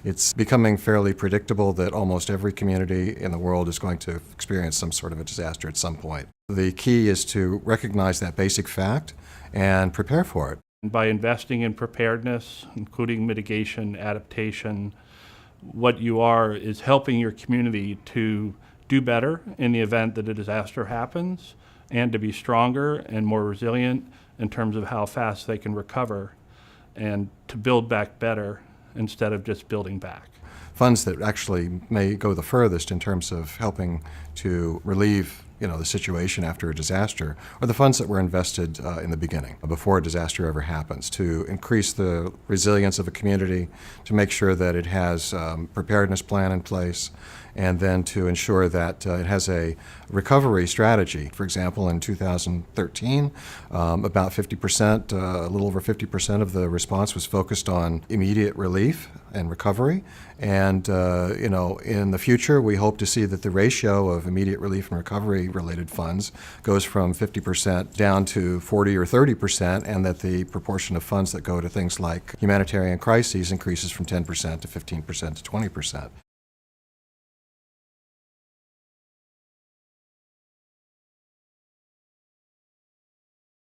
It's becoming fairly predictable that almost every community in the world is going to experience some sort of a disaster at some point. The key is to recognize that basic fact and prepare for it. By investing in preparedness, including mitigation, adaptation, what you are is helping your community to do better in the event that a disaster happens, and to be stronger and more resilient in terms of how fast they can recover, and to build back better instead of just building back. Funds that actually may go the furthest in terms of helping to relieve the situation after a disaster are the funds that were invested in the beginning, before a disaster ever happens, to increase the resilience of a community, to make sure that it has a preparedness plan in place, and then to ensure that it has a recovery strategy. For example, in 2013, about 50%, a little over 50% of the response was focused on immediate relief and recovery. And in the future, we hope to see that the ratio of immediate relief and recovery related funds goes from 50% down to 40 or 30%, and that the proportion of funds that go to things like humanitarian crises increases from 10% to 15% to 20%.